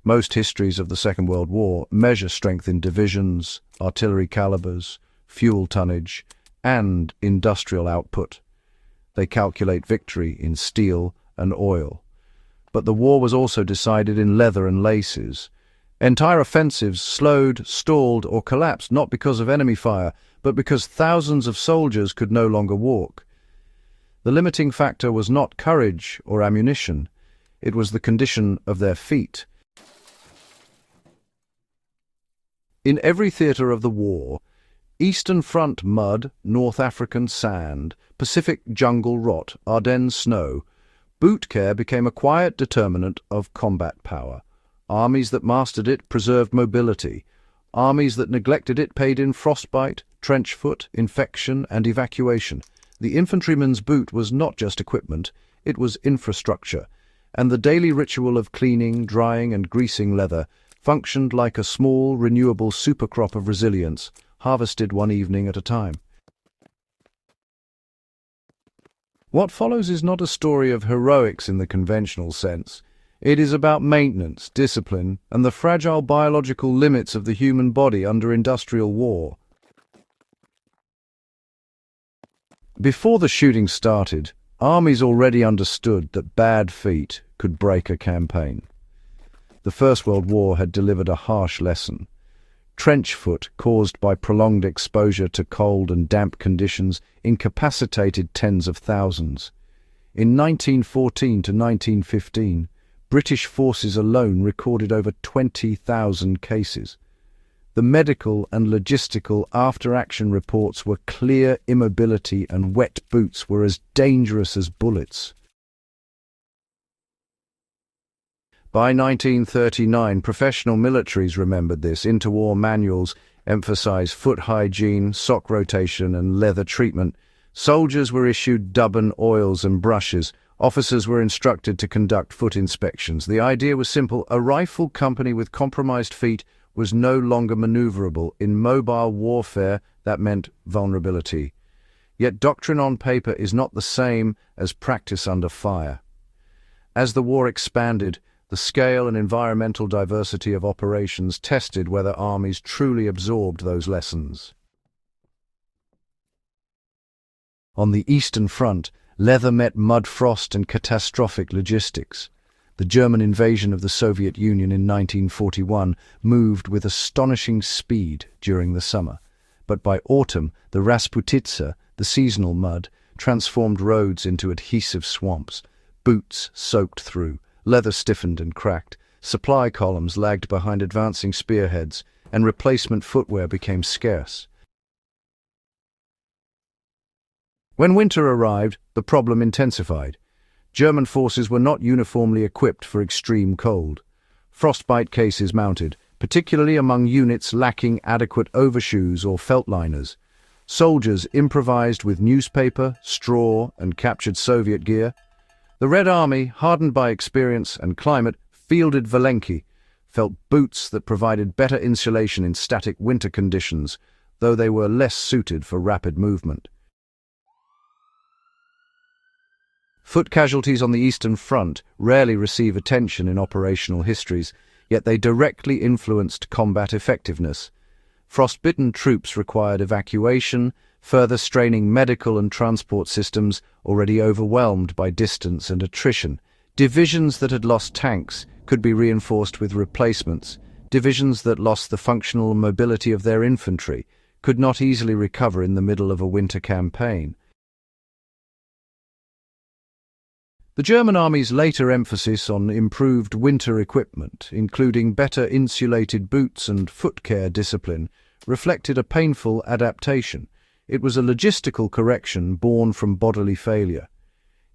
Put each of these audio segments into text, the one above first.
Most histories of the Second World War measure strength in divisions, artillery calibers, fuel tonnage, and industrial output. They calculate victory in steel and oil. But the war was also decided in leather and laces. Entire offensives slowed, stalled, or collapsed not because of enemy fire, but because thousands of soldiers could no longer walk. The limiting factor was not courage or ammunition. It was the condition of their feet. In every theatre of the war, Eastern Front mud, North African sand, Pacific jungle rot, Ardennes snow, boot care became a quiet determinant of combat power. Armies that mastered it preserved mobility. Armies that neglected it paid in frostbite, trench foot, infection, and evacuation. The infantryman's boot was not just equipment, it was infrastructure, and the daily ritual of cleaning, drying, and greasing leather functioned like a small, renewable supercrop of resilience, harvested one evening at a time. What follows is not a story of heroics in the conventional sense. It is about maintenance, discipline, and the fragile biological limits of the human body under industrial war. Before the shooting started, armies already understood that bad feet could break a campaign. The First World War had delivered a harsh lesson. Trench foot, caused by prolonged exposure to cold and damp conditions, incapacitated tens of thousands. In 1914 to 1915, British forces alone recorded over 20,000 cases. The medical and logistical after-action reports were clear: immobility and wet boots were as dangerous as bullets. By 1939, professional militaries remembered this. Interwar manuals emphasized foot hygiene, sock rotation, and leather treatment. Soldiers were issued Dubbin oils and brushes. Officers were instructed to conduct foot inspections. The idea was simple: a rifle company with compromised feet was no longer maneuverable. In mobile warfare, that meant vulnerability. Yet doctrine on paper is not the same as practice under fire. As the war expanded, the scale and environmental diversity of operations tested whether armies truly absorbed those lessons. On the Eastern Front, leather met mud frost and catastrophic logistics. The German invasion of the Soviet Union in 1941 moved with astonishing speed during the summer. But by autumn, the Rasputitsa, the seasonal mud, transformed roads into adhesive swamps. Boots soaked through, leather stiffened and cracked, supply columns lagged behind advancing spearheads, and replacement footwear became scarce. When winter arrived, the problem intensified. German forces were not uniformly equipped for extreme cold. Frostbite cases mounted, particularly among units lacking adequate overshoes or feltliners. Soldiers improvised with newspaper, straw, and captured Soviet gear. The Red Army, hardened by experience and climate, fielded Valenki, felt boots that provided better insulation in static winter conditions, though they were less suited for rapid movement. Foot casualties on the Eastern Front rarely receive attention in operational histories, yet they directly influenced combat effectiveness. Frostbitten troops required evacuation, further straining medical and transport systems already overwhelmed by distance and attrition. Divisions that had lost tanks could be reinforced with replacements. Divisions that lost the functional mobility of their infantry could not easily recover in the middle of a winter campaign. The German Army's later emphasis on improved winter equipment, including better insulated boots and foot care discipline, reflected a painful adaptation. It was a logistical correction born from bodily failure.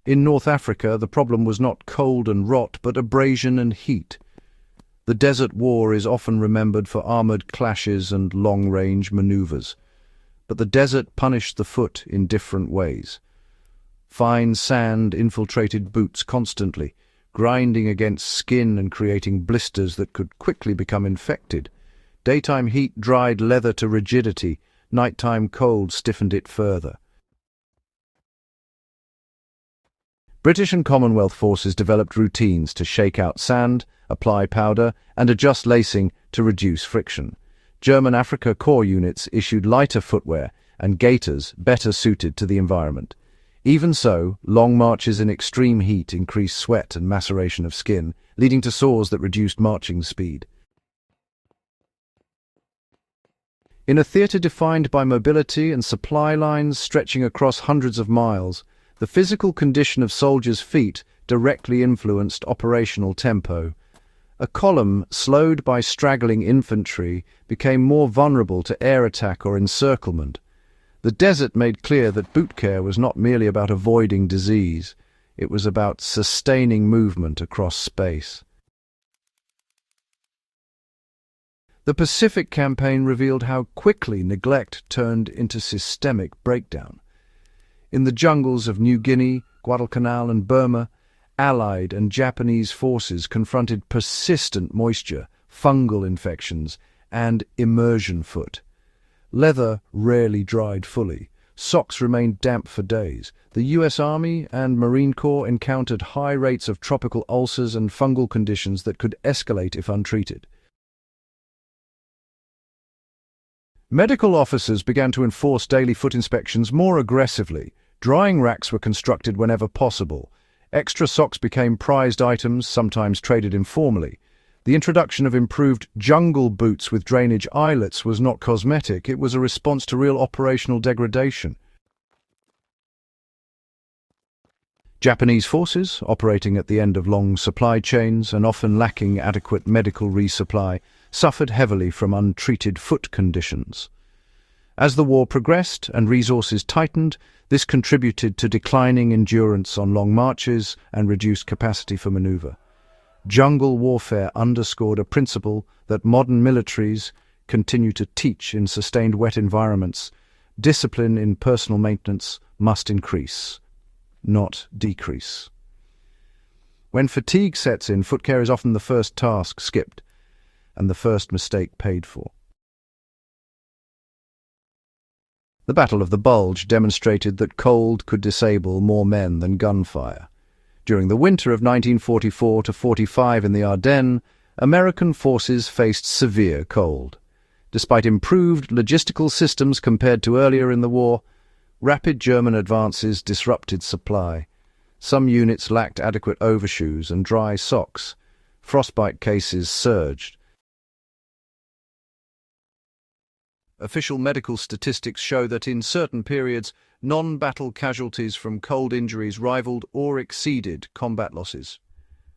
In North Africa, the problem was not cold and rot, but abrasion and heat. The Desert War is often remembered for armoured clashes and long-range manoeuvres. But the desert punished the foot in different ways. Fine sand infiltrated boots constantly, grinding against skin and creating blisters that could quickly become infected. Daytime heat dried leather to rigidity, nighttime cold stiffened it further. British and Commonwealth forces developed routines to shake out sand, apply powder, and adjust lacing to reduce friction. German Afrika Korps units issued lighter footwear and gaiters better suited to the environment. Even so, long marches in extreme heat increased sweat and maceration of skin, leading to sores that reduced marching speed. In a theatre defined by mobility and supply lines stretching across hundreds of miles, the physical condition of soldiers' feet directly influenced operational tempo. A column, slowed by straggling infantry, became more vulnerable to air attack or encirclement. The desert made clear that boot care was not merely about avoiding disease, it was about sustaining movement across space. The Pacific Campaign revealed how quickly neglect turned into systemic breakdown. In the jungles of New Guinea, Guadalcanal and Burma, Allied and Japanese forces confronted persistent moisture, fungal infections, and immersion foot. Leather rarely dried fully. Socks remained damp for days. The U.S. Army and Marine Corps encountered high rates of tropical ulcers and fungal conditions that could escalate if untreated. Medical officers began to enforce daily foot inspections more aggressively. Drying racks were constructed whenever possible. Extra socks became prized items, sometimes traded informally. The introduction of improved jungle boots with drainage eyelets was not cosmetic, it was a response to real operational degradation. Japanese forces, operating at the end of long supply chains and often lacking adequate medical resupply, suffered heavily from untreated foot conditions. As the war progressed and resources tightened, this contributed to declining endurance on long marches and reduced capacity for maneuver. Jungle warfare underscored a principle that modern militaries continue to teach in sustained wet environments. Discipline in personal maintenance must increase, not decrease. When fatigue sets in, foot care is often the first task skipped and the first mistake paid for. The Battle of the Bulge demonstrated that cold could disable more men than gunfire. During the winter of 1944-45 in the Ardennes, American forces faced severe cold. Despite improved logistical systems compared to earlier in the war, rapid German advances disrupted supply. Some units lacked adequate overshoes and dry socks. Frostbite cases surged. Official medical statistics show that in certain periods, non-battle casualties from cold injuries rivaled or exceeded combat losses.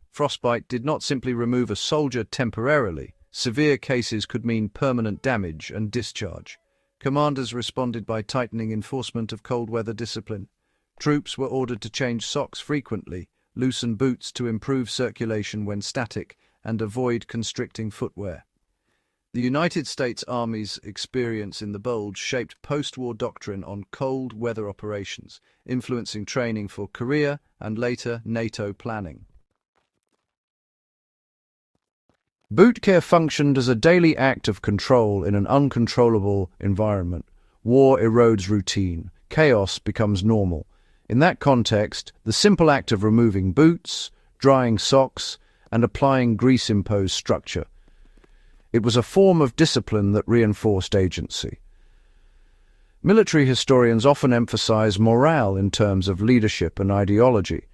Frostbite did not simply remove a soldier temporarily. Severe cases could mean permanent damage and discharge. Commanders responded by tightening enforcement of cold weather discipline. Troops were ordered to change socks frequently, loosen boots to improve circulation when static, and avoid constricting footwear. The United States Army's experience in the Bulge shaped post-war doctrine on cold weather operations, influencing training for Korea and later NATO planning. Boot care functioned as a daily act of control in an uncontrollable environment. War erodes routine. Chaos becomes normal. In that context, the simple act of removing boots, drying socks, and applying grease-imposed structure. It was a form of discipline that reinforced agency. Military historians often emphasize morale in terms of leadership and ideology.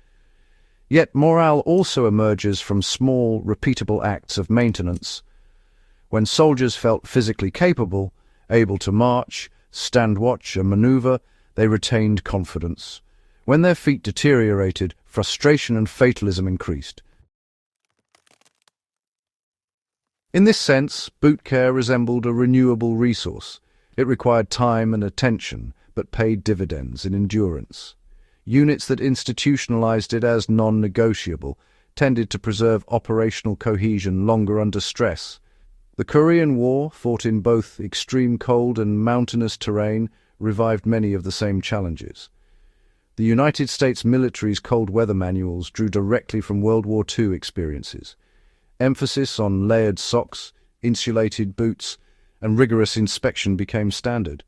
Yet morale also emerges from small, repeatable acts of maintenance. When soldiers felt physically capable, able to march, stand watch, and maneuver, they retained confidence. When their feet deteriorated, frustration and fatalism increased. In this sense, boot care resembled a renewable resource. It required time and attention, but paid dividends in endurance. Units that institutionalized it as non-negotiable tended to preserve operational cohesion longer under stress. The Korean War, fought in both extreme cold and mountainous terrain, revived many of the same challenges. The United States military's cold weather manuals drew directly from World War II experiences. Emphasis on layered socks, insulated boots, and rigorous inspection became standard.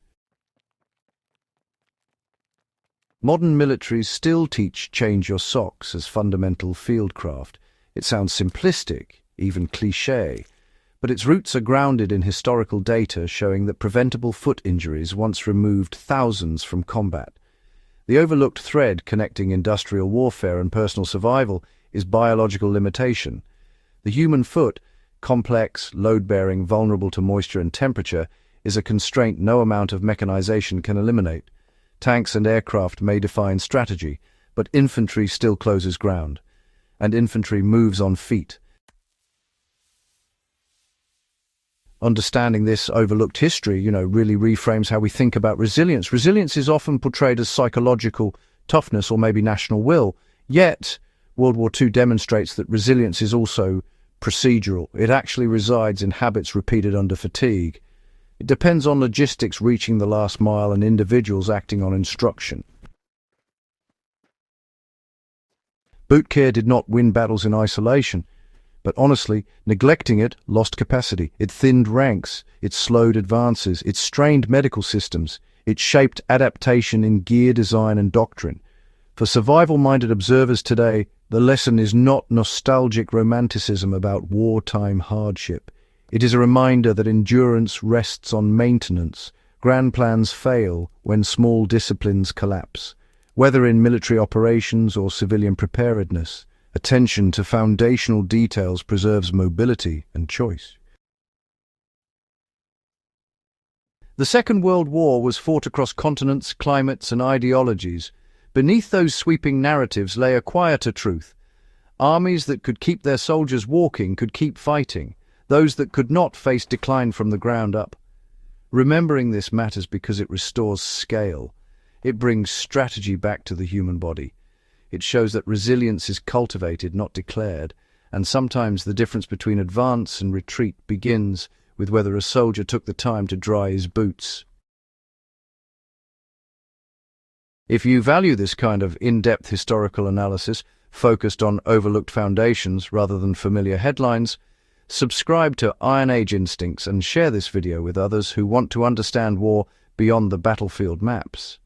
Modern militaries still teach change your socks as fundamental fieldcraft. It sounds simplistic, even cliché, but its roots are grounded in historical data showing that preventable foot injuries once removed thousands from combat. The overlooked thread connecting industrial warfare and personal survival is biological limitation. The human foot, complex, load-bearing, vulnerable to moisture and temperature, is a constraint no amount of mechanization can eliminate. Tanks and aircraft may define strategy, but infantry still closes ground, and infantry moves on feet. Understanding this overlooked history, really reframes how we think about resilience. Resilience is often portrayed as psychological toughness or maybe national will, yet World War II demonstrates that resilience is also procedural. It actually resides in habits repeated under fatigue. It depends on logistics reaching the last mile and individuals acting on instruction. Boot care did not win battles in isolation, but honestly, neglecting it lost capacity. It thinned ranks, it slowed advances, it strained medical systems, it shaped adaptation in gear design and doctrine. For survival-minded observers today, the lesson is not nostalgic romanticism about wartime hardship. It is a reminder that endurance rests on maintenance. Grand plans fail when small disciplines collapse. Whether in military operations or civilian preparedness, attention to foundational details preserves mobility and choice. The Second World War was fought across continents, climates, and ideologies. Beneath those sweeping narratives lay a quieter truth. Armies that could keep their soldiers walking could keep fighting. Those that could not face decline from the ground up. Remembering this matters because it restores scale. It brings strategy back to the human body. It shows that resilience is cultivated, not declared, and sometimes the difference between advance and retreat begins with whether a soldier took the time to dry his boots. If you value this kind of in-depth historical analysis, focused on overlooked foundations rather than familiar headlines, subscribe to Iron Age Instincts and share this video with others who want to understand war beyond the battlefield maps.